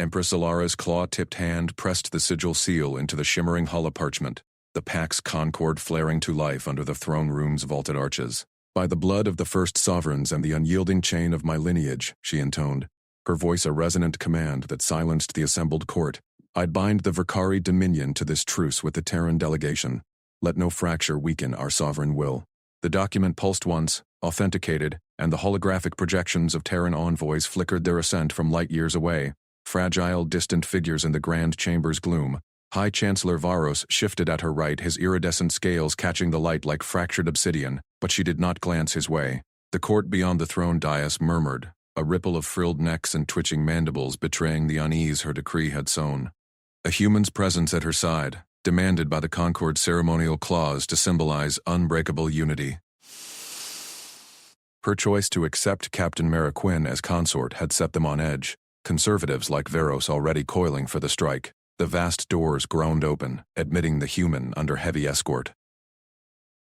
Empress Alara's claw-tipped hand pressed the sigil seal into the shimmering hollow parchment, the Pax Concord flaring to life under the throne room's vaulted arches. "By the blood of the first sovereigns and the unyielding chain of my lineage," she intoned, her voice a resonant command that silenced the assembled court, "I bind the Verkari dominion to this truce with the Terran delegation. Let no fracture weaken our sovereign will." The document pulsed once, authenticated, and the holographic projections of Terran envoys flickered their ascent from light years away, fragile, distant figures in the grand chamber's gloom. High Chancellor Varos shifted at her right, his iridescent scales catching the light like fractured obsidian, but she did not glance his way. The court beyond the throne dais murmured, a ripple of frilled necks and twitching mandibles betraying the unease her decree had sown. A human's presence at her side, demanded by the Concord ceremonial clause to symbolize unbreakable unity. Her choice to accept Captain Mara Quinn as consort had set them on edge, conservatives like Varos already coiling for the strike. The vast doors groaned open, admitting the human under heavy escort.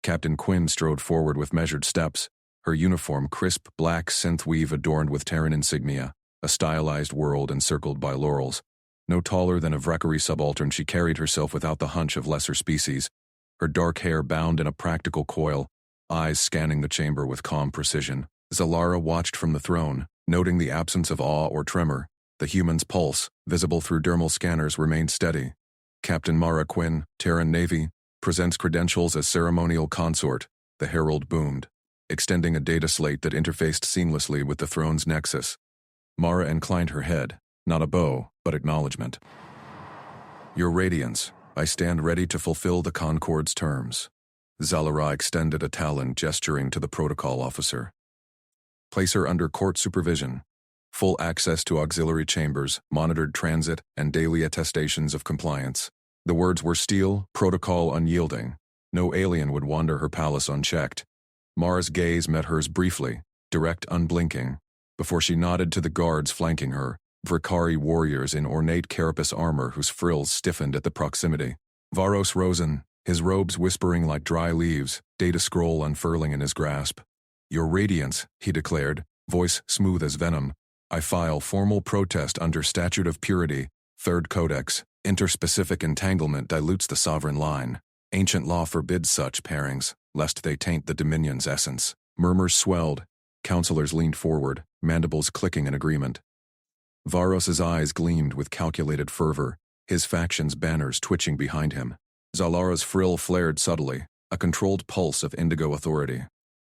Captain Quinn strode forward with measured steps, her uniform crisp black synth weave adorned with Terran insignia, a stylized world encircled by laurels. No taller than a Verkari subaltern, she carried herself without the hunch of lesser species, her dark hair bound in a practical coil, eyes scanning the chamber with calm precision. Zalara watched from the throne, noting the absence of awe or tremor. The human's pulse, visible through dermal scanners, remained steady. "Captain Mara Quinn, Terran Navy, presents credentials as ceremonial consort," the herald boomed, extending a data slate that interfaced seamlessly with the throne's nexus. Mara inclined her head, not a bow, but acknowledgement. "Your Radiance, I stand ready to fulfill the Concord's terms." Zalara extended a talon, gesturing to the protocol officer. "Place her under court supervision. Full access to auxiliary chambers, monitored transit, and daily attestations of compliance." The words were steel, protocol unyielding. No alien would wander her palace unchecked. Mara's gaze met hers briefly, direct, unblinking, before she nodded to the guards flanking her, Verkari warriors in ornate carapace armor whose frills stiffened at the proximity. Varos Rosen, his robes whispering like dry leaves, data scroll unfurling in his grasp. "Your Radiance," he declared, voice smooth as venom, "I file formal protest under Statute of Purity, Third Codex. Interspecific entanglement dilutes the sovereign line. Ancient law forbids such pairings, lest they taint the Dominion's essence." Murmurs swelled. Counselors leaned forward, mandibles clicking in agreement. Varos's eyes gleamed with calculated fervor, his faction's banners twitching behind him. Zalara's frill flared subtly, a controlled pulse of indigo authority.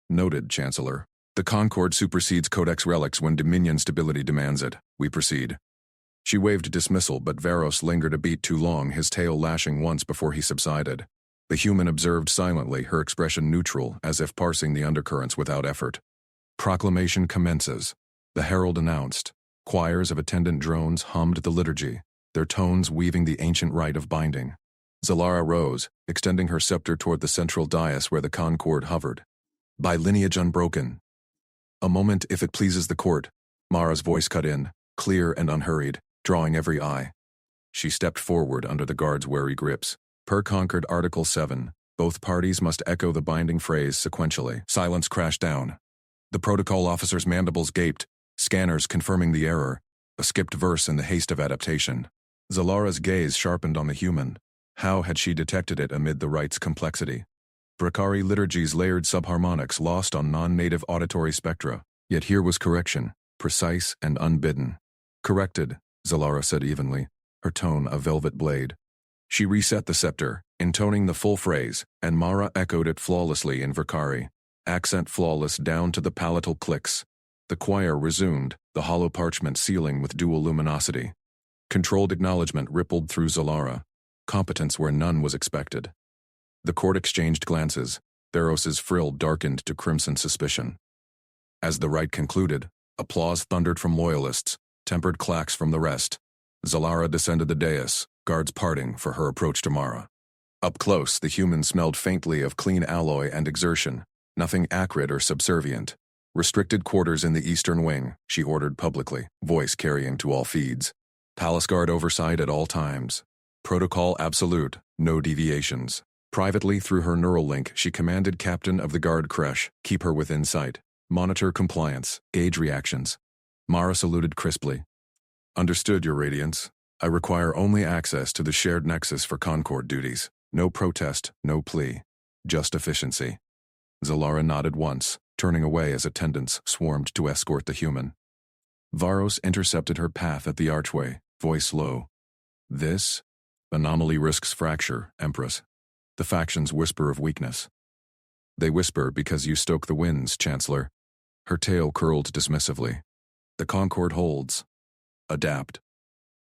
"Noted, Chancellor. The Concord supersedes Codex Relics when Dominion stability demands it. We proceed." She waved dismissal, but Varos lingered a beat too long, his tail lashing once before he subsided. The human observed silently, her expression neutral, as if parsing the undercurrents without effort. "Proclamation commences," the herald announced. Choirs of attendant drones hummed the liturgy, their tones weaving the ancient rite of binding. Zalara rose, extending her scepter toward the central dais where the Concord hovered. "By lineage unbroken." "A moment, if it pleases the court," Mara's voice cut in, clear and unhurried, drawing every eye. She stepped forward under the guard's wary grips. Per Concord Article 7, both parties must echo the binding phrase sequentially. Silence crashed down. The protocol officer's mandibles gaped, scanners confirming the error, a skipped verse in the haste of adaptation. Zalara's gaze sharpened on the human. How had she detected it amid the rite's complexity? Verkari liturgy's layered subharmonics lost on non-native auditory spectra, yet here was correction, precise and unbidden. "Corrected," Zalara said evenly, her tone a velvet blade. She reset the scepter, intoning the full phrase, and Mara echoed it flawlessly in Verkari, accent flawless down to the palatal clicks. The choir resumed, the hollow parchment sealing with dual luminosity. Controlled acknowledgement rippled through Zalara, competence where none was expected. The court exchanged glances, Varos's frill darkened to crimson suspicion. As the rite concluded, applause thundered from loyalists, tempered clacks from the rest. Zalara descended the dais, guards parting for her approach to Mara. Up close, the human smelled faintly of clean alloy and exertion, nothing acrid or subservient. "Restricted quarters in the eastern wing," she ordered publicly, voice carrying to all feeds. "Palace guard oversight at all times. Protocol absolute, no deviations." Privately through her neural link, she commanded Captain of the Guard Creche, keep her within sight. Monitor compliance, gauge reactions. Mara saluted crisply. Understood, Your Radiance. I require only access to the shared nexus for Concord duties. No protest, no plea. Just efficiency. Zalara nodded once, turning away as attendants swarmed to escort the human. Varos intercepted her path at the archway, voice low. This anomaly risks fracture, Empress. The factions whisper of weakness. They whisper because you stoke the winds, Chancellor. Her tail curled dismissively. The Concord holds. Adapt.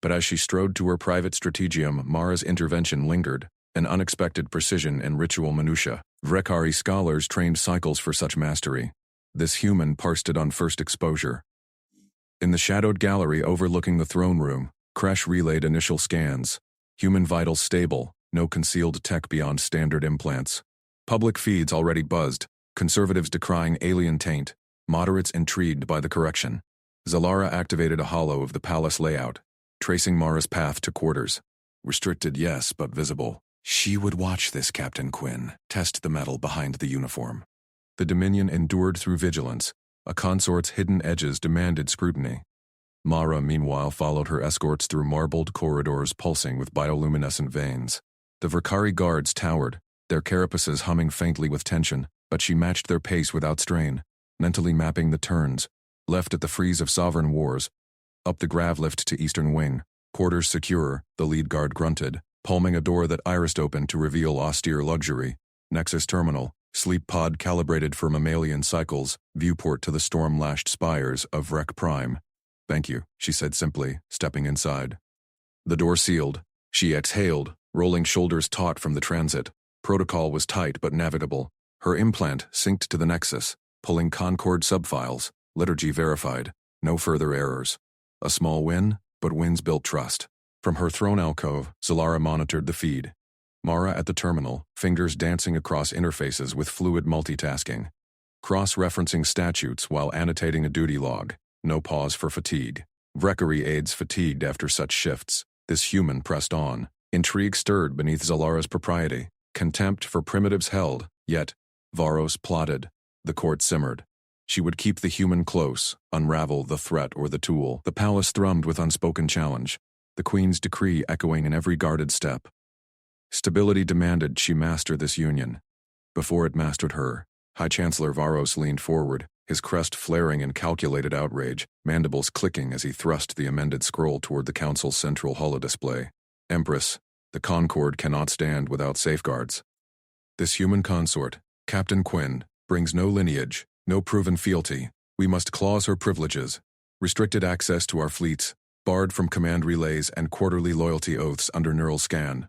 But as she strode to her private strategium, Mara's intervention lingered, an unexpected precision in ritual minutiae. Vrekari scholars trained cycles for such mastery. This human parsed it on first exposure. In the shadowed gallery overlooking the throne room, Kresh relayed initial scans. Human vitals stable, no concealed tech beyond standard implants. Public feeds already buzzed, conservatives decrying alien taint, moderates intrigued by the correction. Zalara activated a holo of the palace layout, tracing Mara's path to quarters. Restricted, yes, but visible. She would watch this, Captain Quinn, test the metal behind the uniform. The Dominion endured through vigilance. A consort's hidden edges demanded scrutiny. Mara, meanwhile, followed her escorts through marbled corridors pulsing with bioluminescent veins. The Vrekari guards towered, their carapaces humming faintly with tension, but she matched their pace without strain, mentally mapping the turns. Left at the frieze of sovereign wars. Up the gravlift to eastern wing. Quarters secure, the lead guard grunted, palming a door that irised open to reveal austere luxury. Nexus terminal, sleep pod calibrated for mammalian cycles, viewport to the storm-lashed spires of Vrek Prime. Thank you, she said simply, stepping inside. The door sealed. She exhaled, rolling shoulders taut from the transit. Protocol was tight but navigable. Her implant synced to the Nexus, pulling Concord subfiles, liturgy verified, no further errors. A small win, but wins built trust. From her throne alcove, Zalara monitored the feed. Mara at the terminal, fingers dancing across interfaces with fluid multitasking. Cross-referencing statutes while annotating a duty log. No pause for fatigue. Vrekari aides fatigued after such shifts. This human pressed on. Intrigue stirred beneath Zalara's propriety. Contempt for primitives held, yet Varos plotted. The court simmered. She would keep the human close, unravel the threat or the tool. The palace thrummed with unspoken challenge, the queen's decree echoing in every guarded step. Stability demanded she master this union. Before it mastered her, High Chancellor Varos leaned forward, his crest flaring in calculated outrage, mandibles clicking as he thrust the amended scroll toward the council's central holodisplay. Empress, the Concord cannot stand without safeguards. This human consort, Captain Quinn, brings no lineage, no proven fealty. We must clause her privileges. Restricted access to our fleets, barred from command relays and quarterly loyalty oaths under neural scan.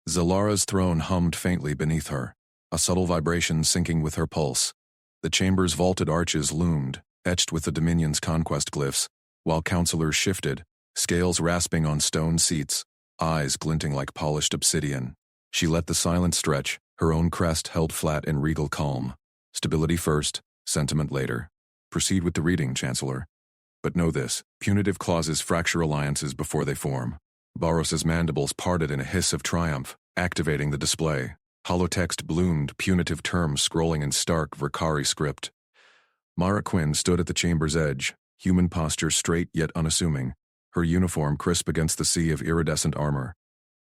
Zalara's throne hummed faintly beneath her, a subtle vibration syncing with her pulse. The chamber's vaulted arches loomed, etched with the Dominion's conquest glyphs, while counselors shifted, scales rasping on stone seats, eyes glinting like polished obsidian. She let the silence stretch, her own crest held flat in regal calm. Stability first, sentiment later. Proceed with the reading, Chancellor. But know this, punitive clauses fracture alliances before they form. Varos's mandibles parted in a hiss of triumph, activating the display. Holotext bloomed, punitive terms scrolling in stark Vrekari script. Mara Quinn stood at the chamber's edge, human posture straight yet unassuming, her uniform crisp against the sea of iridescent armor.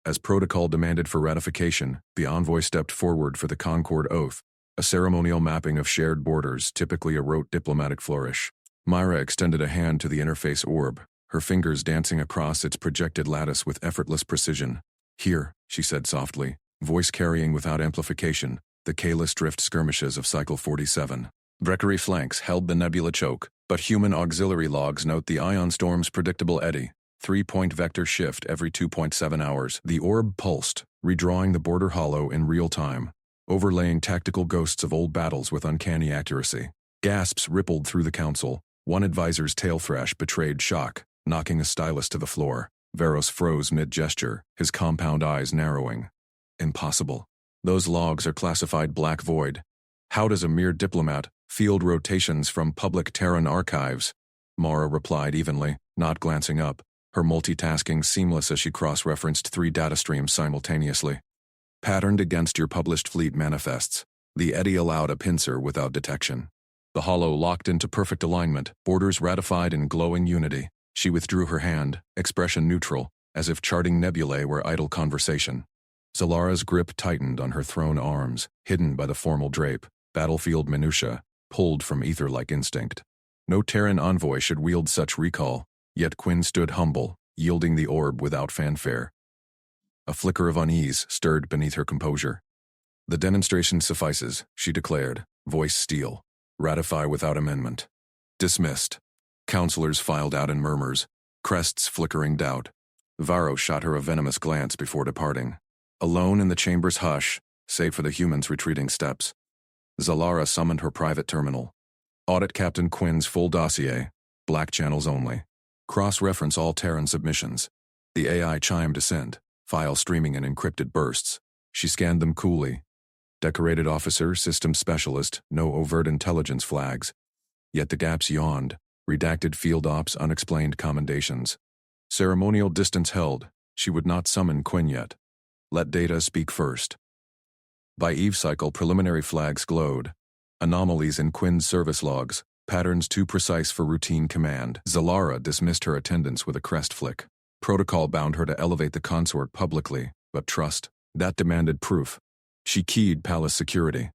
As protocol demanded for ratification, the envoy stepped forward for the Concord Oath, a ceremonial mapping of shared borders, typically a rote diplomatic flourish. Myra extended a hand to the interface orb, her fingers dancing across its projected lattice with effortless precision. Here, she said softly, voice carrying without amplification, the Kalis drift skirmishes of Cycle 47. Vrekari flanks held the nebula choke, but human auxiliary logs note the ion storm's predictable eddy, 3-point vector shift every 2.7 hours. The orb pulsed, redrawing the border hollow in real time, overlaying tactical ghosts of old battles with uncanny accuracy. Gasps rippled through the council. One advisor's tail thrash betrayed shock, knocking a stylus to the floor. Varos froze mid-gesture, his compound eyes narrowing. Impossible. Those logs are classified black void. How does a mere diplomat field rotations from public Terran archives? Mara replied evenly, not glancing up, her multitasking seamless as she cross-referenced 3 data streams simultaneously. Patterned against your published fleet manifests, the eddy allowed a pincer without detection. The hollow locked into perfect alignment, borders ratified in glowing unity. She withdrew her hand, expression neutral, as if charting nebulae were idle conversation. Zalara's grip tightened on her thrown arms, hidden by the formal drape, battlefield minutia, pulled from ether-like instinct. No Terran envoy should wield such recall, yet Quinn stood humble, yielding the orb without fanfare. A flicker of unease stirred beneath her composure. The demonstration suffices, she declared, voice steel. Ratify without amendment. Dismissed. Counselors filed out in murmurs, crests flickering doubt. Varro shot her a venomous glance before departing. Alone in the chamber's hush, save for the humans' retreating steps, Zalara summoned her private terminal. Audit Captain Quinn's full dossier, black channels only. Cross-reference all Terran submissions. The AI chimed assent, file streaming in encrypted bursts. She scanned them coolly. Decorated officer, system specialist, no overt intelligence flags. Yet the gaps yawned, redacted field ops, unexplained commendations. Ceremonial distance held, she would not summon Quinn yet. Let data speak first. By eve cycle, preliminary flags glowed. Anomalies in Quinn's service logs, patterns too precise for routine command. Zalara dismissed her attendance with a crest flick. Protocol bound her to elevate the consort publicly, but trust, that demanded proof. She keyed palace security.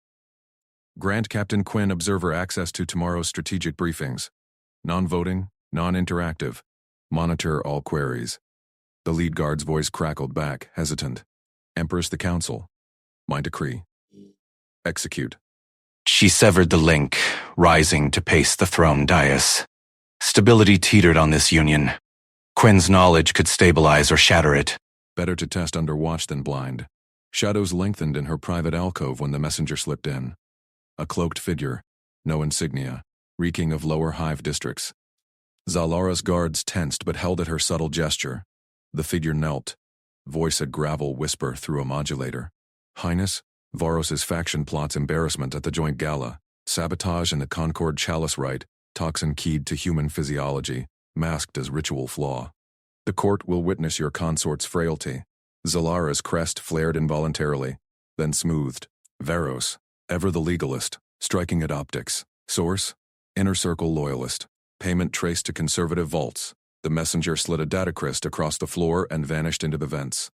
Grant Captain Quinn observer access to tomorrow's strategic briefings. Non-voting, non-interactive. Monitor all queries. The lead guard's voice crackled back, hesitant. Empress the Council. My decree. Execute. She severed the link, rising to pace the throne dais. Stability teetered on this union. Quinn's knowledge could stabilize or shatter it. Better to test under watch than blind. Shadows lengthened in her private alcove when the messenger slipped in. A cloaked figure, no insignia, reeking of lower hive districts. Zalara's guards tensed but held at her subtle gesture. The figure knelt, voice a gravel whisper through a modulator. Highness, Varos's faction plots embarrassment at the joint gala, sabotage in the Concord Chalice rite, toxin keyed to human physiology, masked as ritual flaw. The court will witness your consort's frailty. Zalara's crest flared involuntarily, then smoothed. Varos, ever the legalist, striking at optics. Source, Inner Circle loyalist. Payment traced to conservative vaults. The messenger slid a data crystal across the floor and vanished into the vents.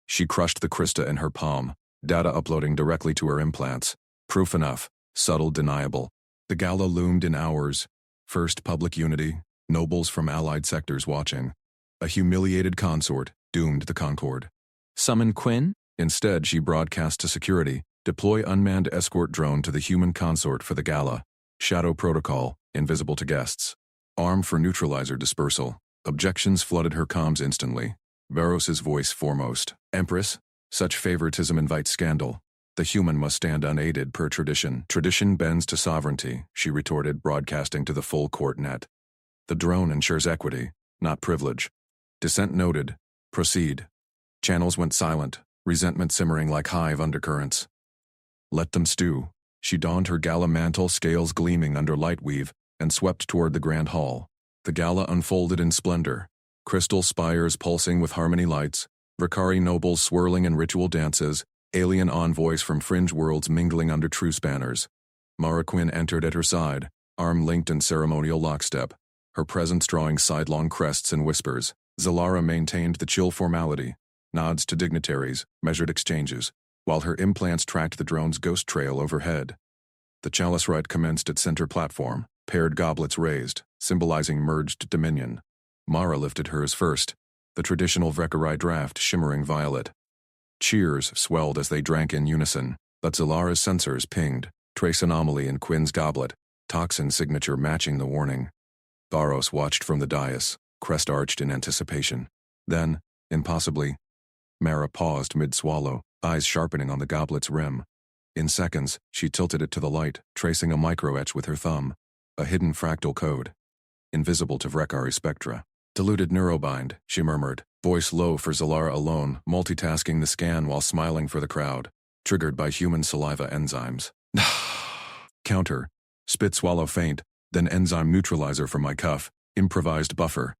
She crushed the crystal in her palm, data uploading directly to her implants. Proof enough, subtle, deniable. The gala loomed in hours. First public unity, nobles from allied sectors watching. A humiliated consort, doomed the Concord. Summon Quinn? Instead, she broadcast to security, deploy unmanned escort drone to the human consort for the gala. Shadow protocol, invisible to guests. Arm for neutralizer dispersal. Objections flooded her comms instantly. Varos's voice foremost. Empress, such favoritism invites scandal. The human must stand unaided per tradition. Tradition bends to sovereignty, she retorted, broadcasting to the full court net. The drone ensures equity, not privilege. Dissent noted. Proceed. Channels went silent, resentment simmering like hive undercurrents. Let them stew. She donned her gala mantle, scales gleaming under light weave, and swept toward the grand hall. The gala unfolded in splendor. Crystal spires pulsing with harmony lights, Vakari nobles swirling in ritual dances, alien envoys from fringe worlds mingling under truce banners. Mara Quinn entered at her side, arm linked in ceremonial lockstep, her presence drawing sidelong crests and whispers. Zalara maintained the chill formality, nods to dignitaries, measured exchanges, while her implants tracked the drone's ghost trail overhead. The chalice rite commenced at center platform, paired goblets raised, symbolizing merged dominion. Mara lifted hers first, the traditional Vrekari draft shimmering violet. Cheers swelled as they drank in unison, but Zalara's sensors pinged, trace anomaly in Quinn's goblet, toxin signature matching the warning. Varos watched from the dais, crest arched in anticipation. Then, impossibly, Mara paused mid-swallow, eyes sharpening on the goblet's rim. In seconds, she tilted it to the light, tracing a micro-etch with her thumb. A hidden fractal code. Invisible to Vrekari spectra. Diluted neurobind, she murmured, voice low for Zalara alone, multitasking the scan while smiling for the crowd. Triggered by human saliva enzymes. Counter. Spit swallow faint, then enzyme neutralizer from my cuff. Improvised buffer.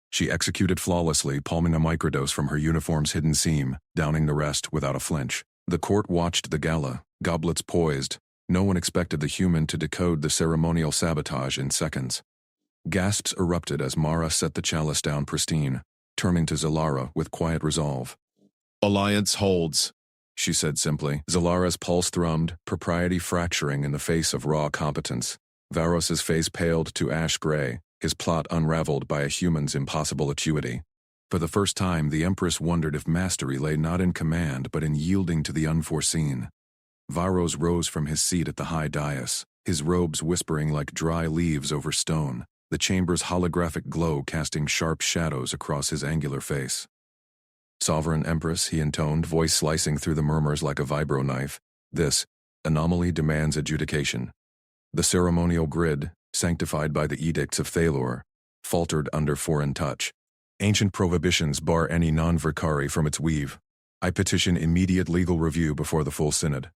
She executed flawlessly, palming a microdose from her uniform's hidden seam, downing the rest without a flinch. The court watched the gala, goblets poised. No one expected the human to decode the ceremonial sabotage in seconds. Gasps erupted as Mara set the chalice down pristine, turning to Zalara with quiet resolve. "Alliance holds," she said simply. Zalara's pulse thrummed, propriety fracturing in the face of raw competence. Varos's face paled to ash gray, his plot unraveled by a human's impossible acuity. For the first time, the Empress wondered if mastery lay not in command but in yielding to the unforeseen. Varos rose from his seat at the high dais, his robes whispering like dry leaves over stone, the chamber's holographic glow casting sharp shadows across his angular face. "Sovereign Empress," he intoned, voice slicing through the murmurs like a vibro knife, "this anomaly demands adjudication." The ceremonial grid, sanctified by the edicts of Thalor, faltered under foreign touch. "Ancient prohibitions bar any non-Verkari from its weave. I petition immediate legal review before the full synod."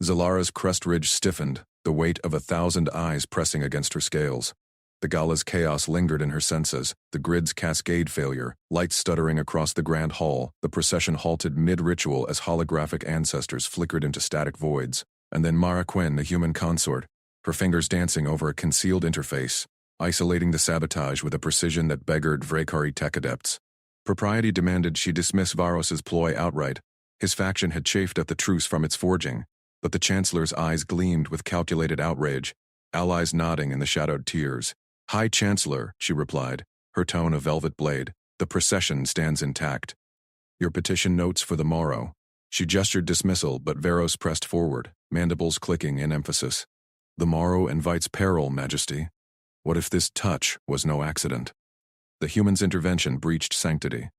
Zalara's crest ridge stiffened, the weight of 1,000 eyes pressing against her scales. The gala's chaos lingered in her senses, the grid's cascade failure, lights stuttering across the grand hall. The procession halted mid-ritual as holographic ancestors flickered into static voids. And then Mara Quinn, the human consort, her fingers dancing over a concealed interface, isolating the sabotage with a precision that beggared Vrekari tech adepts. Propriety demanded she dismiss Varos's ploy outright. His faction had chafed at the truce from its forging, but the Chancellor's eyes gleamed with calculated outrage, allies nodding in the shadowed tears. "High Chancellor," she replied, her tone a velvet blade, "the procession stands intact. Your petition notes for the morrow." She gestured dismissal, but Varos pressed forward, mandibles clicking in emphasis. "The morrow invites peril, Majesty. What if this touch was no accident?" The human's intervention breached sanctity.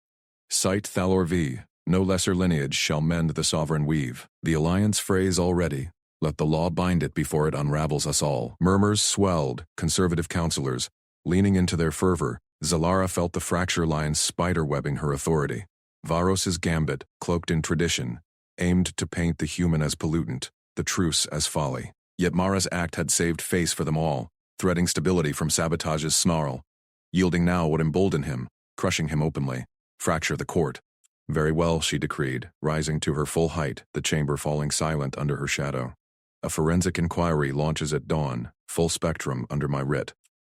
"Cite Thalor V, no lesser lineage shall mend the sovereign weave." The alliance phrase already. Let the law bind it before it unravels us all. Murmurs swelled, conservative counselors, leaning into their fervor. Zalara felt the fracture lines spiderwebbing her authority. Varos's gambit, cloaked in tradition, aimed to paint the human as pollutant, the truce as folly. Yet Mara's act had saved face for them all, threading stability from sabotage's snarl. Yielding now would embolden him, crushing him openly, fracture the court. "Very well," she decreed, rising to her full height, the chamber falling silent under her shadow. "A forensic inquiry launches at dawn, full spectrum under my writ.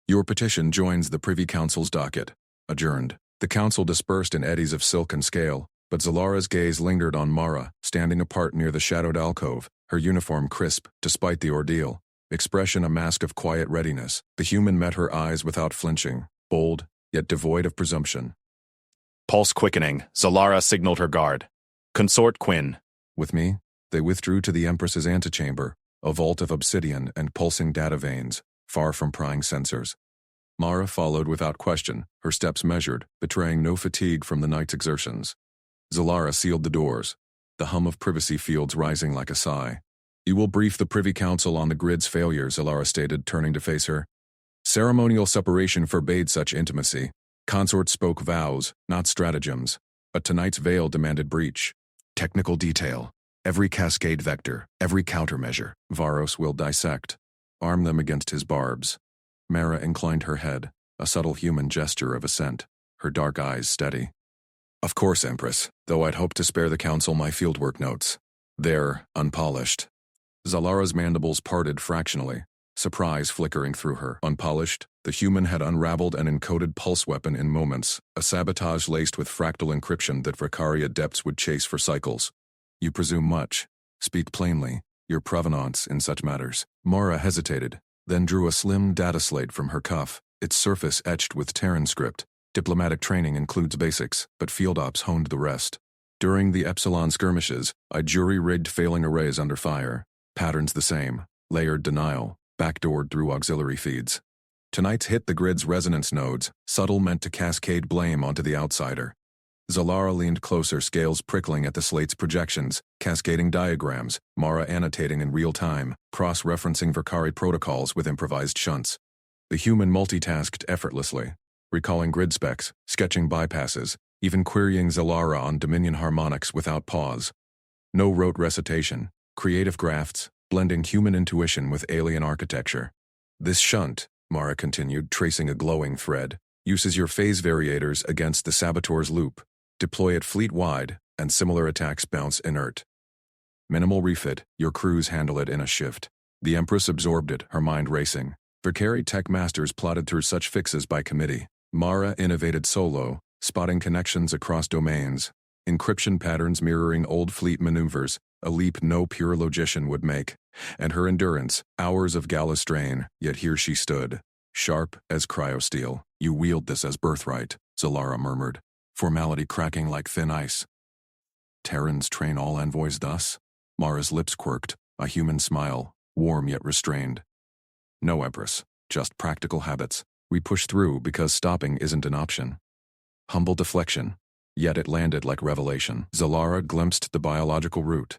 Your petition joins the Privy Council's docket." Adjourned. The council dispersed in eddies of silk and scale, but Zalara's gaze lingered on Mara, standing apart near the shadowed alcove, her uniform crisp, despite the ordeal, expression a mask of quiet readiness. The human met her eyes without flinching, bold, yet devoid of presumption. Pulse quickening, Zalara signaled her guard. "Consort Quinn." With me, they withdrew to the Empress's antechamber, a vault of obsidian and pulsing data veins, far from prying sensors. Mara followed without question, her steps measured, betraying no fatigue from the night's exertions. Zalara sealed the doors, the hum of privacy fields rising like a sigh. "You will brief the Privy Council on the grid's failure," Zalara stated, turning to face her. Ceremonial separation forbade such intimacy. Consort spoke vows, not stratagems, but tonight's veil demanded breach. "Technical detail. Every cascade vector, every countermeasure, Varos will dissect. Arm them against his barbs." Mara inclined her head, a subtle human gesture of assent, her dark eyes steady. "Of course, Empress, though I'd hoped to spare the Council my fieldwork notes. They're unpolished." Zalara's mandibles parted fractionally, surprise flickering through her. Unpolished, the human had unraveled an encoded pulse weapon in moments, a sabotage laced with fractal encryption that Verkari adepts would chase for cycles. "You presume much. Speak plainly, your provenance in such matters." Mara hesitated, then drew a slim data slate from her cuff, its surface etched with Terran script. Diplomatic training includes basics, but field ops honed the rest. During the Epsilon skirmishes, I jury-rigged failing arrays under fire. Patterns the same, layered denial, backdoored through auxiliary feeds. Tonight's hit the grid's resonance nodes, subtle meant to cascade blame onto the outsider. Zalara leaned closer, scales prickling at the slate's projections, cascading diagrams, Mara annotating in real time, cross-referencing Verkari protocols with improvised shunts. The human multitasked effortlessly, recalling grid specs, sketching bypasses, even querying Zalara on Dominion harmonics without pause. No rote recitation, creative grafts, blending human intuition with alien architecture. "This shunt," Mara continued, tracing a glowing thread, "uses your phase variators against the saboteur's loop. Deploy it fleet-wide, and similar attacks bounce inert. Minimal refit, your crews handle it in a shift." The Empress absorbed it, her mind racing. Vicari tech masters plotted through such fixes by committee. Mara innovated solo, spotting connections across domains, encryption patterns mirroring old fleet maneuvers, a leap no pure logician would make, and her endurance, hours of gala strain, yet here she stood, sharp as cryosteel. You wield this as birthright, Zalara murmured, formality cracking like thin ice. Terrans train all envoys thus? Mara's lips quirked, a human smile, warm yet restrained. No, Empress, just practical habits. We push through because stopping isn't an option. Humble deflection, yet it landed like revelation. Zalara glimpsed the biological root.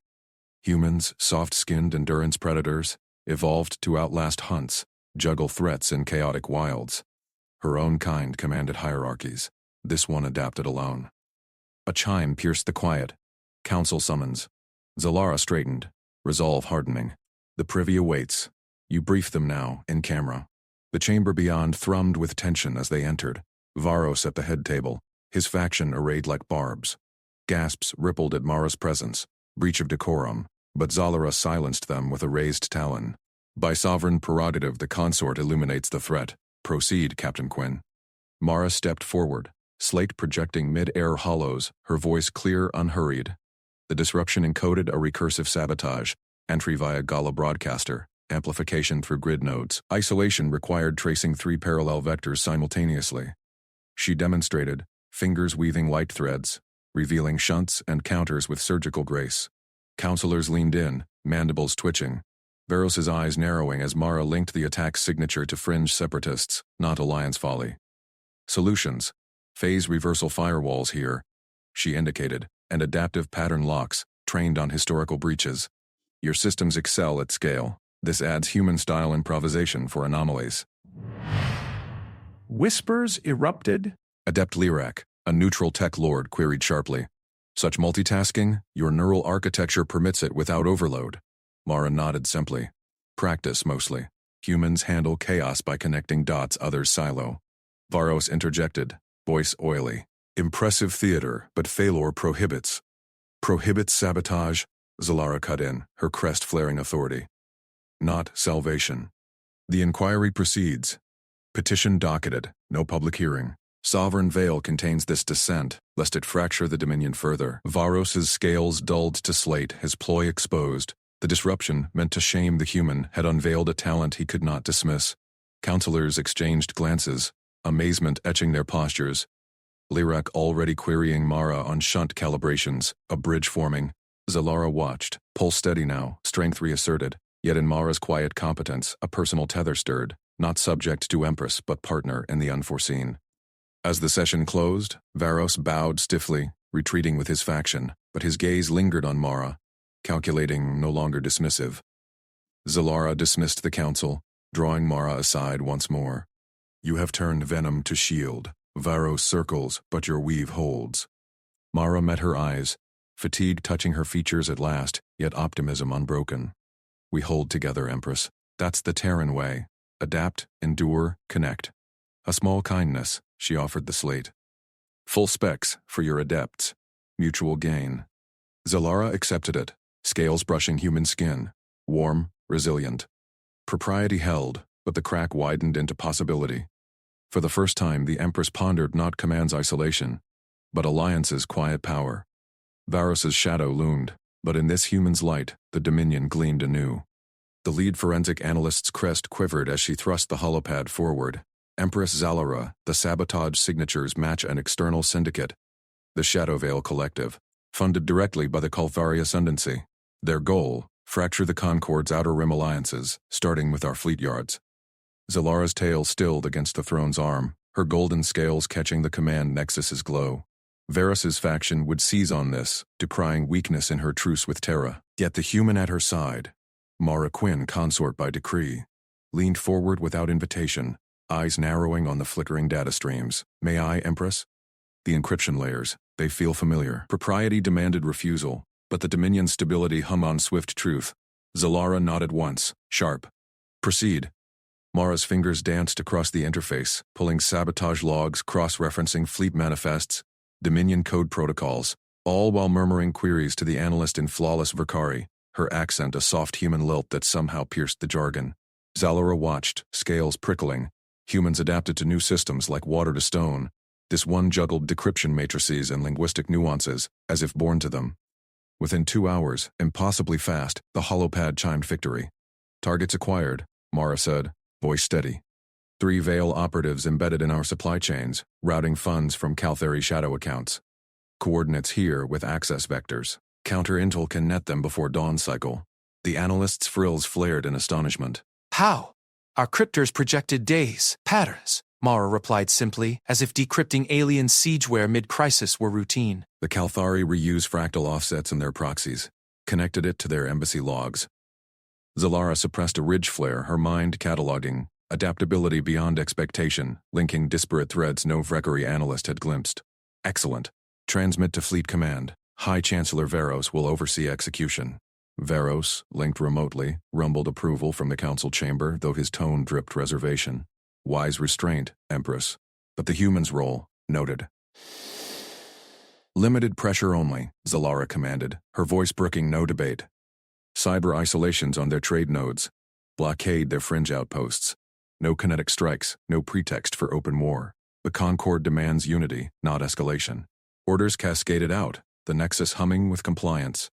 Humans, soft-skinned endurance predators, evolved to outlast hunts, juggle threats in chaotic wilds. Her own kind commanded hierarchies. This one adapted alone. A chime pierced the quiet. Council summons. Zalara straightened, resolve hardening. The privy awaits. You brief them now, in camera. The chamber beyond thrummed with tension as they entered. Varos at the head table, his faction arrayed like barbs. Gasps rippled at Mara's presence, breach of decorum, but Zalara silenced them with a raised talon. By sovereign prerogative, the consort illuminates the threat. Proceed, Captain Quinn. Mara stepped forward, slate projecting mid-air hollows, her voice clear, unhurried. The disruption encoded a recursive sabotage, entry via Gala broadcaster, amplification through grid nodes. Isolation required tracing 3 parallel vectors simultaneously. She demonstrated, fingers weaving light threads, revealing shunts and counters with surgical grace. Counselors leaned in, mandibles twitching. Varos's eyes narrowing as Mara linked the attack's signature to fringe separatists, not alliance folly. Solutions. Phase reversal firewalls here, she indicated, and adaptive pattern locks, trained on historical breaches. Your systems excel at scale. This adds human-style improvisation for anomalies. Whispers erupted. Adept Lirak, a neutral tech lord, queried sharply. Such multitasking, your neural architecture permits it without overload. Mara nodded simply. Practice, mostly. Humans handle chaos by connecting dots others silo. Varos interjected, voice oily. Impressive theater, but failure prohibits. Prohibits sabotage, Zalara cut in, her crest flaring authority. Not salvation. The inquiry proceeds. Petition docketed, no public hearing. Sovereign veil contains this dissent, lest it fracture the Dominion further. Varos's scales dulled to slate, his ploy exposed. The disruption, meant to shame the human, had unveiled a talent he could not dismiss. Counselors exchanged glances, amazement etching their postures. Lirak already querying Mara on shunt calibrations, a bridge forming. Zalara watched, pulse steady now, strength reasserted. Yet in Mara's quiet competence, a personal tether stirred, not subject to Empress but partner in the unforeseen. As the session closed, Varos bowed stiffly, retreating with his faction, but his gaze lingered on Mara, calculating, no longer dismissive. Zalara dismissed the council, drawing Mara aside once more. You have turned venom to shield. Varos circles, but your weave holds. Mara met her eyes, fatigue touching her features at last, yet optimism unbroken. We hold together, Empress. That's the Terran way. Adapt, endure, connect. A small kindness, she offered the slate. Full specs for your adepts. Mutual gain. Zalara accepted it, scales brushing human skin. Warm, resilient. Propriety held, but the crack widened into possibility. For the first time, the Empress pondered not command's isolation, but alliance's quiet power. Varos's shadow loomed, but in this human's light, the Dominion gleamed anew. The lead forensic analyst's crest quivered as she thrust the holopad forward. Empress Zalara, the sabotage signatures match an external syndicate. The Shadowvale Collective, funded directly by the Kalthari Ascendancy. Their goal, fracture the Concord's outer rim alliances, starting with our fleet yards. Zalara's tail stilled against the throne's arm, her golden scales catching the command nexus's glow. Varus's faction would seize on this, decrying weakness in her truce with Terra. Yet the human at her side, Mara Quinn, consort by decree, leaned forward without invitation, eyes narrowing on the flickering data streams. May I, Empress? The encryption layers, they feel familiar. Propriety demanded refusal, but the Dominion's stability hung on swift truth. Zalara nodded once, sharp. Proceed. Mara's fingers danced across the interface, pulling sabotage logs, cross-referencing fleet manifests, Dominion code protocols, all while murmuring queries to the analyst in flawless Vicari, her accent a soft human lilt that somehow pierced the jargon. Zalara watched, scales prickling. Humans adapted to new systems like water to stone. This one juggled decryption matrices and linguistic nuances, as if born to them. Within 2 hours, impossibly fast, the holopad chimed victory. Targets acquired, Mara said, voice steady. 3 Veil operatives embedded in our supply chains, routing funds from Caltheri shadow accounts. Coordinates here with access vectors. Counter-intel can net them before dawn cycle. The analyst's frills flared in astonishment. How? Our cryptors projected days, patterns, Mara replied simply, as if decrypting alien siegeware mid-crisis were routine. The Calthari reuse fractal offsets in their proxies, connected it to their embassy logs. Zalara suppressed a ridge flare, her mind cataloging, adaptability beyond expectation, linking disparate threads no Vreckary analyst had glimpsed. Excellent. Transmit to Fleet Command. High Chancellor Veros will oversee execution. Veros, linked remotely, rumbled approval from the council chamber, though his tone dripped reservation. Wise restraint, Empress. But the human's role, noted. Limited pressure only, Zalara commanded, her voice brooking no debate. Cyber isolations on their trade nodes. Blockade their fringe outposts. No kinetic strikes, no pretext for open war. The Concord demands unity, not escalation. Orders cascaded out, the nexus humming with compliance.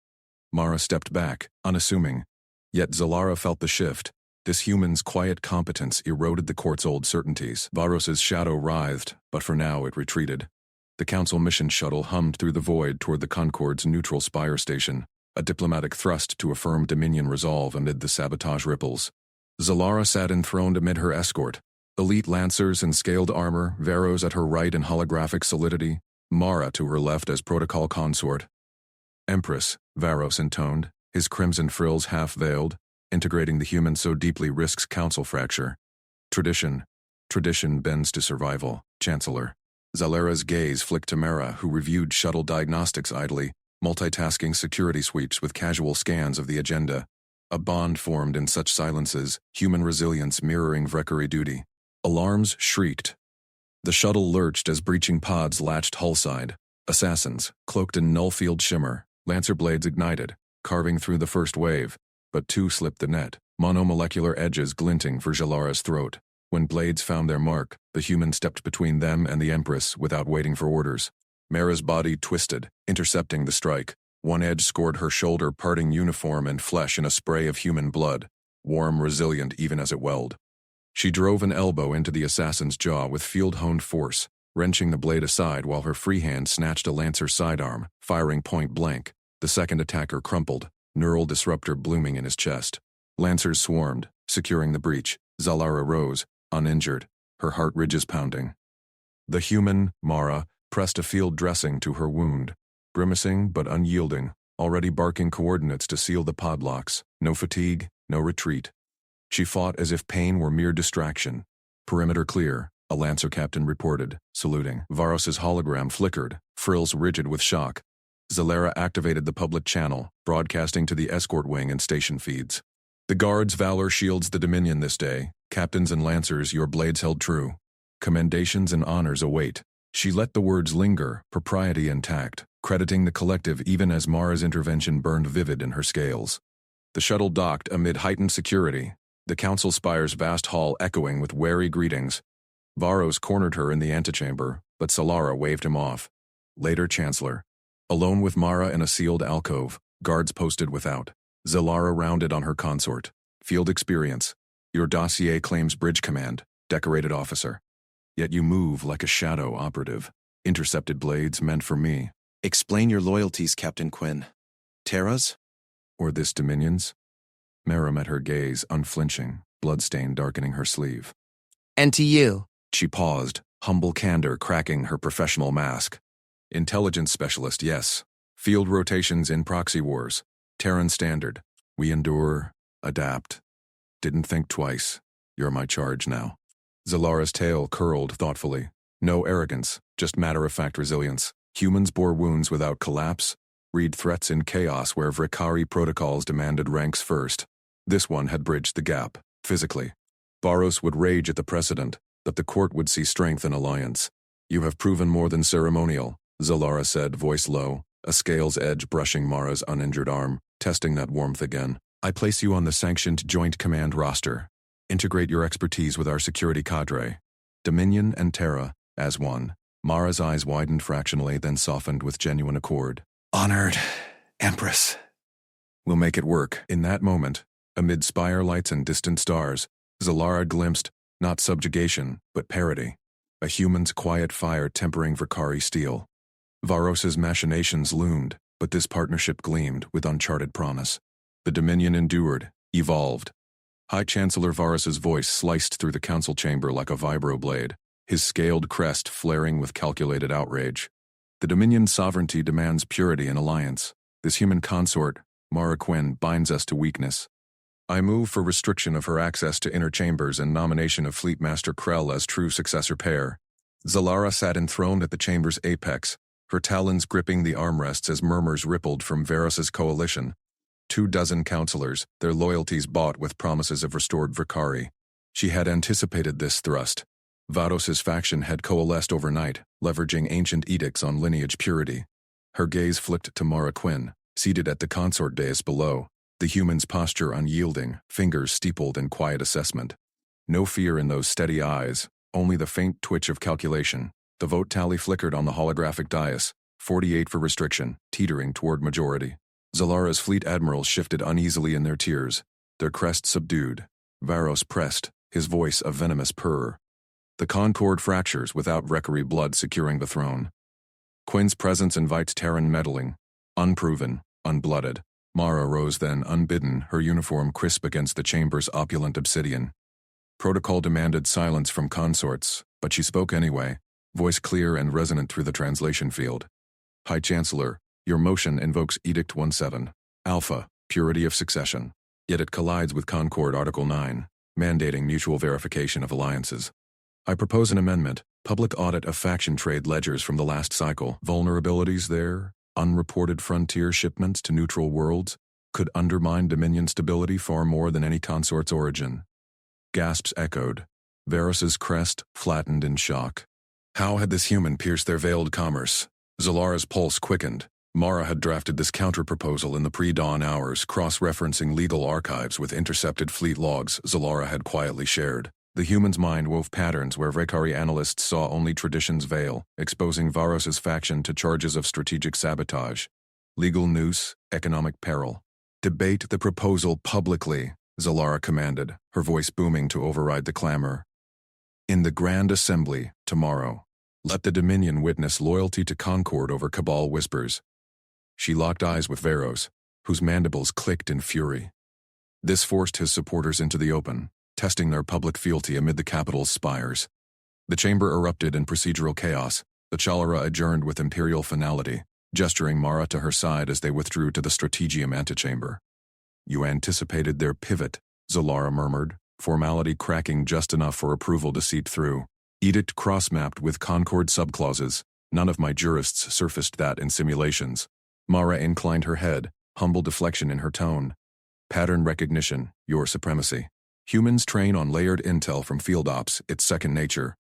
Mara stepped back, unassuming. Yet Zalara felt the shift. This human's quiet competence eroded the court's old certainties. Varos's shadow writhed, but for now it retreated. The council mission shuttle hummed through the void toward the Concord's neutral spire station, a diplomatic thrust to affirm Dominion resolve amid the sabotage ripples. Zalara sat enthroned amid her escort. Elite lancers in scaled armor, Veros at her right in holographic solidity, Mara to her left as protocol consort. Empress, Varos intoned, his crimson frills half-veiled, integrating the human so deeply risks council fracture. Tradition bends to survival, Chancellor. Zalara's gaze flicked to Mara, who reviewed shuttle diagnostics idly, multitasking security sweeps with casual scans of the agenda. A bond formed in such silences, human resilience mirroring Vreckary duty. Alarms shrieked. The shuttle lurched as breaching pods latched hullside. Assassins, cloaked in null-field shimmer, lancer blades ignited, carving through the first wave, but 2 slipped the net, monomolecular edges glinting for Zalara's throat. When blades found their mark, the human stepped between them and the Empress without waiting for orders. Mara's body twisted, intercepting the strike. One edge scored her shoulder, parting uniform and flesh in a spray of human blood, warm, resilient even as it welled. She drove an elbow into the assassin's jaw with field-honed force, wrenching the blade aside while her free hand snatched a lancer's sidearm, firing point blank. The second attacker crumpled, neural disruptor blooming in his chest. Lancers swarmed, securing the breach. Zalara rose, uninjured, her heart ridges pounding. The human, Mara, pressed a field dressing to her wound, grimacing but unyielding, already barking coordinates to seal the podlocks. No fatigue, no retreat. She fought as if pain were mere distraction. Perimeter clear, a Lancer captain reported, saluting. Varos's hologram flickered, frills rigid with shock. Zalara activated the public channel, broadcasting to the escort wing and station feeds. The Guard's valor shields the Dominion this day. Captains and Lancers, your blades held true. Commendations and honors await. She let the words linger, propriety intact, crediting the collective even as Mara's intervention burned vivid in her scales. The shuttle docked amid heightened security, the council spire's vast hall echoing with wary greetings. Varos cornered her in the antechamber, but Zalara waved him off. Later, Chancellor. Alone with Mara in a sealed alcove, guards posted without. Zalara rounded on her consort. Field experience. Your dossier claims bridge command, decorated officer. Yet you move like a shadow operative. Intercepted blades meant for me. Explain your loyalties, Captain Quinn. Terra's? Or this Dominion's? Mara met her gaze, unflinching, bloodstain darkening her sleeve. And to you. She paused, humble candor cracking her professional mask. Intelligence specialist, yes. Field rotations in proxy wars. Terran standard. We endure, adapt. Didn't think twice. You're my charge now. Zalara's tail curled thoughtfully. No arrogance, just matter-of-fact resilience. Humans bore wounds without collapse. Read threats in chaos where Vreckary protocols demanded ranks first. This one had bridged the gap, physically. Varos would rage at the precedent, but the court would see strength in alliance. You have proven more than ceremonial, Zalara said, voice low, a scale's edge brushing Mara's uninjured arm, testing that warmth again. I place you on the sanctioned Joint Command roster. Integrate your expertise with our security cadre. Dominion and Terra, as one. Mara's eyes widened fractionally, then softened with genuine accord. Honored Empress. We'll make it work. In that moment, amid spire lights and distant stars, Zalara glimpsed, not subjugation, but parity. A human's quiet fire tempering Vakari steel. Varos's machinations loomed, but this partnership gleamed with uncharted promise. The Dominion endured, evolved. High Chancellor Varos's voice sliced through the council chamber like a vibroblade, his scaled crest flaring with calculated outrage. The Dominion's sovereignty demands purity and alliance. This human consort, Mara Quinn, binds us to weakness. I move for restriction of her access to inner chambers and nomination of Fleet Master Krell as true successor pair. Zalara sat enthroned at the chamber's apex, her talons gripping the armrests as murmurs rippled from Varos's coalition. 24 counselors, their loyalties bought with promises of restored Vakari. She had anticipated this thrust. Varos's faction had coalesced overnight, leveraging ancient edicts on lineage purity. Her gaze flicked to Mara Quinn, seated at the consort dais below, the human's posture unyielding, fingers steepled in quiet assessment. No fear in those steady eyes, only the faint twitch of calculation. The vote tally flickered on the holographic dais, 48 for restriction, teetering toward majority. Zalara's fleet admirals shifted uneasily in their tiers, their crests subdued. Varos pressed, his voice a venomous purr. The concord fractures without Vakari blood securing the throne. Quinn's presence invites Terran meddling. Unproven, unblooded. Mara rose then, unbidden, her uniform crisp against the chamber's opulent obsidian. Protocol demanded silence from consorts, but she spoke anyway, voice clear and resonant through the translation field. High Chancellor, your motion invokes Edict 17, Alpha, purity of succession. Yet it collides with Concord Article 9, mandating mutual verification of alliances. I propose an amendment, public audit of faction trade ledgers from the last cycle. Vulnerabilities there, unreported frontier shipments to neutral worlds, could undermine Dominion stability far more than any consort's origin. Gasps echoed. Varos's crest flattened in shock. How had this human pierced their veiled commerce? Zalara's pulse quickened. Mara had drafted this counterproposal in the pre-dawn hours, cross-referencing legal archives with intercepted fleet logs Zalara had quietly shared. The human's mind wove patterns where Vakari analysts saw only tradition's veil, exposing Varos's faction to charges of strategic sabotage. Legal noose, economic peril. Debate the proposal publicly, Zalara commanded, her voice booming to override the clamor. In the Grand Assembly, tomorrow. Let the Dominion witness loyalty to Concord over Cabal whispers. She locked eyes with Varos, whose mandibles clicked in fury. This forced his supporters into the open, testing their public fealty amid the capital's spires. The chamber erupted in procedural chaos, the Chalara adjourned with imperial finality, gesturing Mara to her side as they withdrew to the Strategium antechamber. You anticipated their pivot, Zalara murmured, formality cracking just enough for approval to seep through. Edict cross-mapped with Concord subclauses. None of my jurists surfaced that in simulations. Mara inclined her head, humble deflection in her tone. Pattern recognition, your supremacy. Humans train on layered intel from field ops, it's second nature.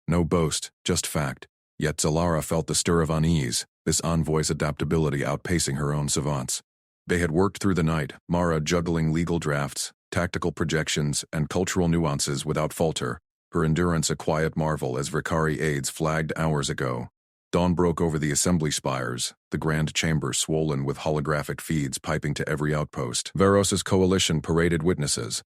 No boast, just fact. Yet Zalara felt the stir of unease, this envoy's adaptability outpacing her own savants. They had worked through the night, Mara juggling legal drafts, tactical projections, and cultural nuances without falter, her endurance a quiet marvel as Vakari aides flagged hours ago. Dawn broke over the assembly spires, the grand chamber swollen with holographic feeds piping to every outpost. Varos's coalition paraded witnesses,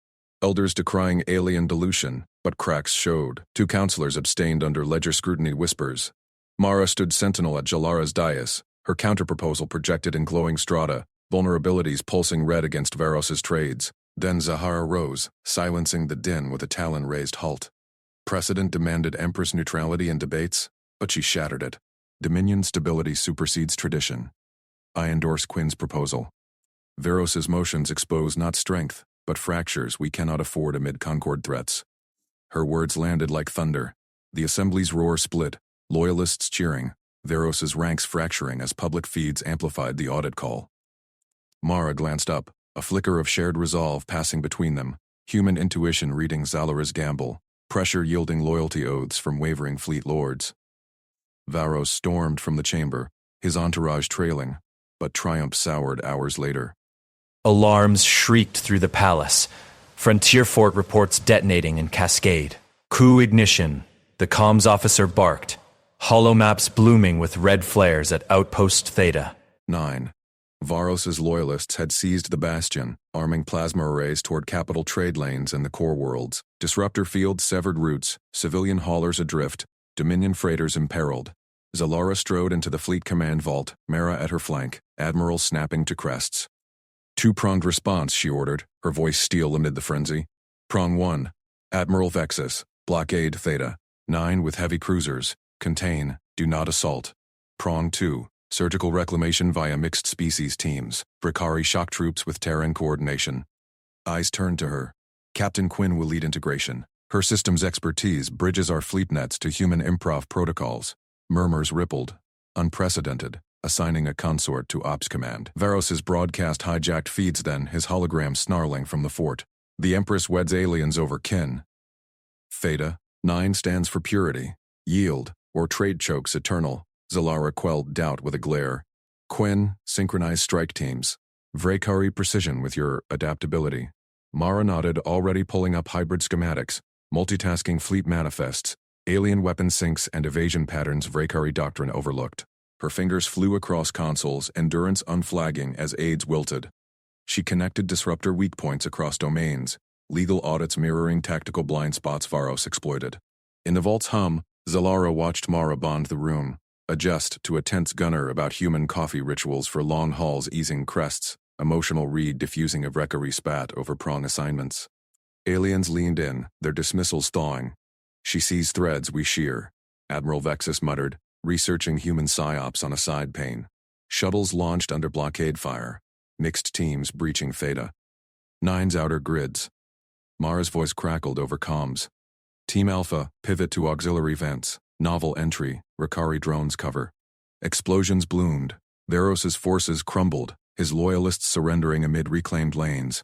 elders decrying alien dilution, but cracks showed. 2 counselors abstained under ledger scrutiny whispers. Mara stood sentinel at Jalara's dais, her counterproposal projected in glowing strata, vulnerabilities pulsing red against Varos's trades. Then Zahara rose, silencing the din with a talon-raised halt. Precedent demanded Empress neutrality in debates, but she shattered it. Dominion stability supersedes tradition. I endorse Quinn's proposal. Varos's motions expose not strength, but fractures we cannot afford amid Concord threats. Her words landed like thunder. The assembly's roar split, loyalists cheering, Varos's ranks fracturing as public feeds amplified the audit call. Mara glanced up, a flicker of shared resolve passing between them, human intuition reading Zalara's gamble, pressure yielding loyalty oaths from wavering fleet lords. Varos stormed from the chamber, his entourage trailing, but triumph soured hours later. Alarms shrieked through the palace. Frontier Fort reports detonating in Cascade. Coup ignition. The comms officer barked. Holomaps blooming with red flares at Outpost Theta. 9. Varos's loyalists had seized the Bastion, arming plasma arrays toward capital trade lanes and the core worlds. Disruptor fields severed routes, civilian haulers adrift, Dominion freighters imperiled. Zalara strode into the fleet command vault, Mara at her flank, Admiral snapping to crests. Two-pronged response, she ordered, her voice steel amid the frenzy. Prong 1. Admiral Vexus, blockade Theta. 9 with heavy cruisers. Contain, do not assault. Prong 2. Surgical reclamation via mixed species teams. Vakari shock troops with Terran coordination. Eyes turned to her. Captain Quinn will lead integration. Her system's expertise bridges our fleet nets to human improv protocols. Murmurs rippled. Unprecedented. Assigning a consort to Ops Command. Varos's broadcast hijacked feeds then, his hologram snarling from the fort. The Empress weds aliens over kin. Theta. 9 stands for purity. Yield, or trade chokes eternal. Zalara quelled doubt with a glare. Quinn, synchronized strike teams. Vakari precision with your adaptability. Mara nodded, already pulling up hybrid schematics, multitasking fleet manifests, alien weapon syncs and evasion patterns Vakari doctrine overlooked. Her fingers flew across consoles, endurance unflagging as aids wilted. She connected disruptor weak points across domains, legal audits mirroring tactical blind spots Varos exploited. In the vault's hum, Zalara watched Mara bond the room, adjust to a tense gunner about human coffee rituals for long hauls easing crests, emotional read diffusing a Vakari spat over prong assignments. Aliens leaned in, their dismissals thawing. She sees threads we shear, Admiral Vexus muttered, researching human psyops on a side pane. Shuttles launched under blockade fire. Mixed teams breaching Theta. 9's outer grids. Mara's voice crackled over comms. Team Alpha, pivot to auxiliary vents. Novel entry, Vakari drones cover. Explosions bloomed. Varos's forces crumbled, his loyalists surrendering amid reclaimed lanes.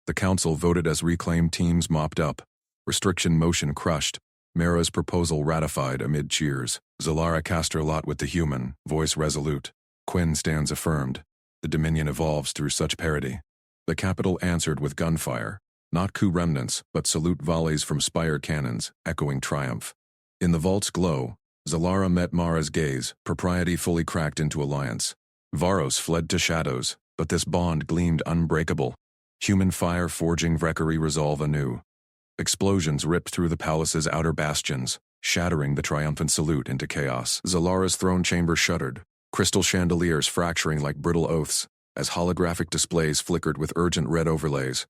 The council voted as reclaimed teams mopped up. Restriction motion crushed. Mara's proposal ratified amid cheers. Zalara cast her lot with the human, voice resolute. Quinn stands affirmed. The Dominion evolves through such parity. The capital answered with gunfire. Not coup remnants, but salute volleys from Spire cannons, echoing triumph. In the vault's glow, Zalara met Mara's gaze, propriety fully cracked into alliance. Varos fled to shadows, but this bond gleamed unbreakable. Human fire forging Vakari resolve anew. Explosions ripped through the palace's outer bastions, shattering the triumphant salute into chaos. Zalara's throne chamber shuddered, crystal chandeliers fracturing like brittle oaths, as holographic displays flickered with urgent red overlays.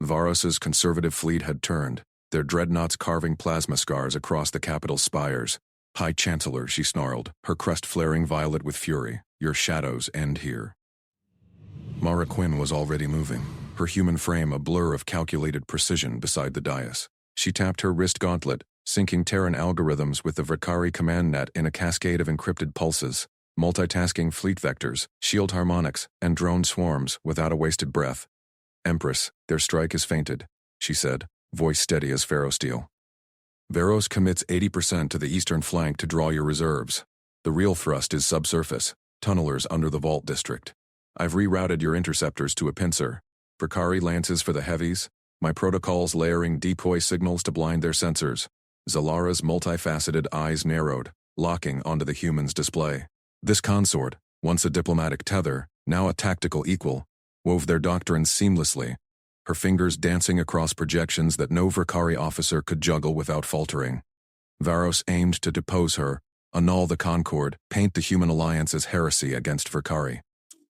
Varos's conservative fleet had turned, their dreadnoughts carving plasma scars across the capital's spires. High Chancellor, she snarled, her crest flaring violet with fury, your shadows end here. Mara Quinn was already moving, her human frame a blur of calculated precision beside the dais. She tapped her wrist gauntlet, syncing Terran algorithms with the Vakari command net in a cascade of encrypted pulses, multitasking fleet vectors, shield harmonics, and drone swarms without a wasted breath. Empress, their strike is fainted, she said, voice steady as ferrosteel. Varos commits 80% to the eastern flank to draw your reserves. The real thrust is subsurface, tunnelers under the vault district. I've rerouted your interceptors to a pincer. Vakari lances for the heavies, my protocols layering decoy signals to blind their sensors. Zalara's multifaceted eyes narrowed, locking onto the human's display. This consort, once a diplomatic tether, now a tactical equal, wove their doctrines seamlessly, her fingers dancing across projections that no Vakari officer could juggle without faltering. Varos aimed to depose her, annul the Concord, paint the human alliance as heresy against Vakari.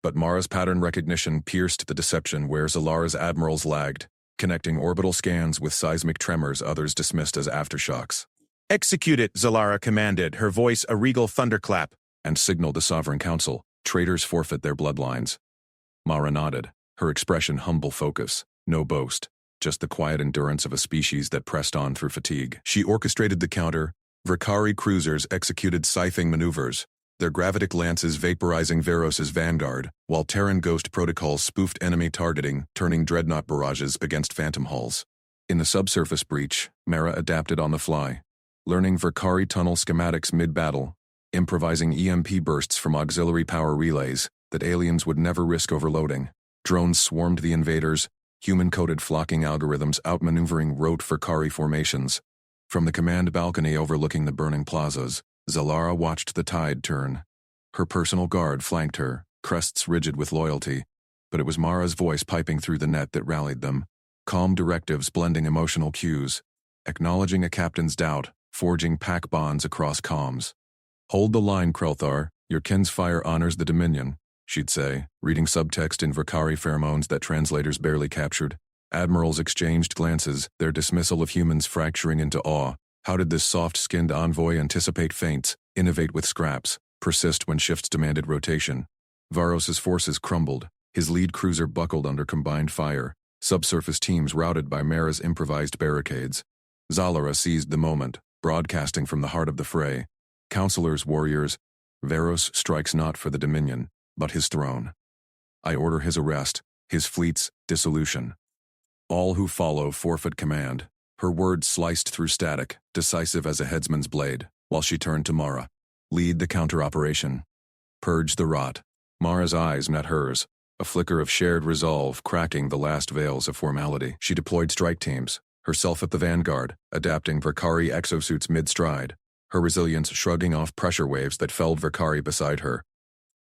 But Mara's pattern recognition pierced the deception where Zalara's admirals lagged, connecting orbital scans with seismic tremors others dismissed as aftershocks. Execute it, Zalara commanded, her voice a regal thunderclap, and signaled the Sovereign Council, traitors forfeit their bloodlines. Mara nodded, her expression humble focus, no boast, just the quiet endurance of a species that pressed on through fatigue. She orchestrated the counter. Vakari cruisers executed scything maneuvers, their gravitic lances vaporizing Varos's vanguard, while Terran Ghost protocols spoofed enemy targeting, turning dreadnought barrages against phantom hulls. In the subsurface breach, Mara adapted on the fly, learning Vakari tunnel schematics mid-battle, improvising EMP bursts from auxiliary power relays that aliens would never risk overloading. Drones swarmed the invaders, human-coded flocking algorithms outmaneuvering rote Verkari formations. From the command balcony overlooking the burning plazas, Zalara watched the tide turn. Her personal guard flanked her, crests rigid with loyalty, but it was Mara's voice piping through the net that rallied them. Calm directives blending emotional cues, acknowledging a captain's doubt, forging pack bonds across comms. "Hold the line, Krelthar. Your kin's fire honors the Dominion," she'd say, reading subtext in Verkari pheromones that translators barely captured. Admirals exchanged glances, their dismissal of humans fracturing into awe. How did this soft-skinned envoy anticipate feints, innovate with scraps, persist when shifts demanded rotation? Varos's forces crumbled. His lead cruiser buckled under combined fire, subsurface teams routed by Mara's improvised barricades. Zalara seized the moment, broadcasting from the heart of the fray. "Counselors, warriors, Varos strikes not for the Dominion, but his throne. I order his arrest, his fleet's dissolution. All who follow forfeit command." Her words sliced through static, decisive as a headsman's blade, while she turned to Mara. "Lead the counter-operation. Purge the rot." Mara's eyes met hers, a flicker of shared resolve cracking the last veils of formality. She deployed strike teams, herself at the vanguard, adapting Verkari exosuits mid-stride, her resilience shrugging off pressure waves that felled Verkari beside her.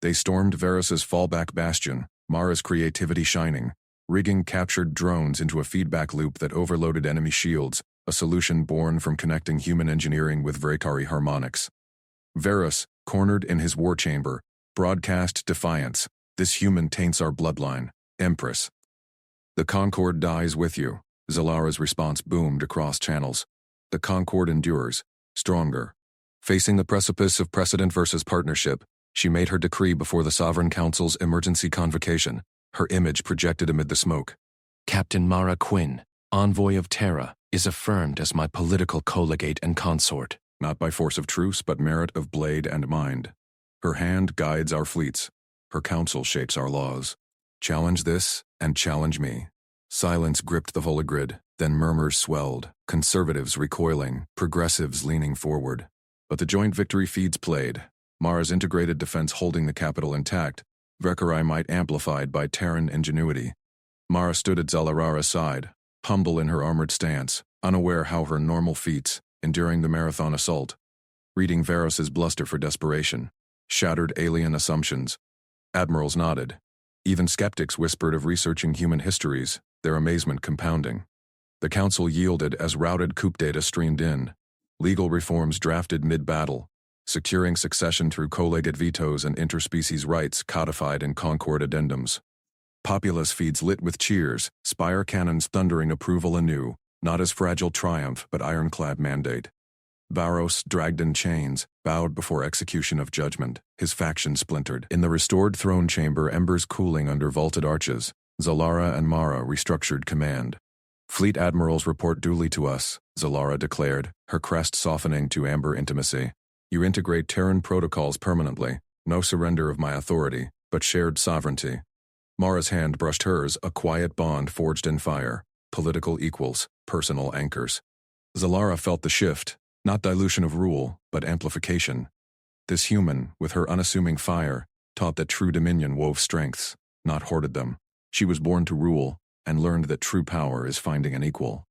They stormed Varos's fallback bastion, Mara's creativity shining, rigging captured drones into a feedback loop that overloaded enemy shields, a solution born from connecting human engineering with Verkari harmonics. Varos, cornered in his war chamber, broadcast defiance. "This human taints our bloodline, Empress." "The Concord dies with you," Zalara's response boomed across channels. "The Concord endures, stronger." Facing the precipice of precedent versus partnership, she made her decree before the Sovereign Council's emergency convocation, her image projected amid the smoke. "Captain Mara Quinn, envoy of Terra, is affirmed as my political collegiate and consort, not by force of truce but merit of blade and mind. Her hand guides our fleets. Her counsel shapes our laws. Challenge this, and challenge me." Silence gripped the Vologrid, then murmurs swelled, conservatives recoiling, progressives leaning forward. But the joint victory feeds played, Mara's integrated defense holding the capital intact, Verkari might amplified by Terran ingenuity. Mara stood at Zalara's side, humble in her armored stance, unaware how her normal feats, enduring the marathon assault, reading Varos's bluster for desperation, shattered alien assumptions. Admirals nodded. Even skeptics whispered of researching human histories, their amazement compounding. The council yielded as routed coup data streamed in, legal reforms drafted mid-battle, securing succession through collegiate vetoes and interspecies rights codified in Concord addendums. Populace feeds lit with cheers, spire cannons thundering approval anew, not as fragile triumph but ironclad mandate. Varos, dragged in chains, bowed before execution of judgment, his faction splintered. In the restored throne chamber, embers cooling under vaulted arches, Zalara and Mara restructured command. "Fleet admirals report duly to us," Zalara declared, her crest softening to amber intimacy. "You integrate Terran protocols permanently, no surrender of my authority, but shared sovereignty." Mara's hand brushed hers, a quiet bond forged in fire, political equals, personal anchors. Zalara felt the shift. Not dilution of rule, but amplification. This human, with her unassuming fire, taught that true dominion wove strengths, not hoarded them. She was born to rule, and learned that true power is finding an equal.